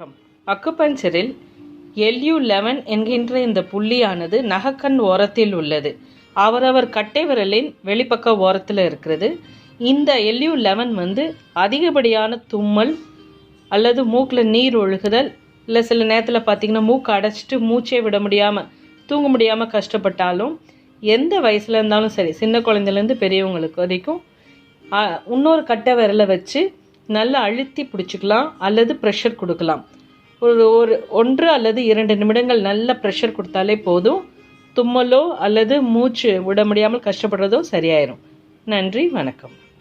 வணக்கம். அக்குபஞ்சரில் LU11 என்கின்ற இந்த புள்ளியானது நகக்கண் ஓரத்தில் உள்ளது. அவரவர் கட்டை விரலின் வெளிப்பக்க ஓரத்தில் இருக்கிறது. இந்த LU11 அதிகப்படியான தும்மல் அல்லது மூக்கில் நீர் ஒழுகுதல், இல்லை சில நேரத்தில் பார்த்திங்கன்னா மூக்கு அடைச்சிட்டு மூச்சே விட முடியாமல் தூங்க முடியாமல் கஷ்டப்பட்டாலும் எந்த வயசில் இருந்தாலும் சரி, சின்ன குழந்தைலேருந்து பெரியவங்களுக்கு வரைக்கும் இன்னொரு கட்டை விரலை வச்சு நல்லா அழுத்தி பிடிச்சிக்கலாம் அல்லது ப்ரெஷர் கொடுக்கலாம். ஒரு 1 அல்லது 2 நிமிடங்கள் நல்ல ப்ரெஷர் கொடுத்தாலே போதும். தும்மலோ அல்லது மூச்சு விட முடியாமல் கஷ்டப்படுறதோ சரியாயிரும். நன்றி, வணக்கம்.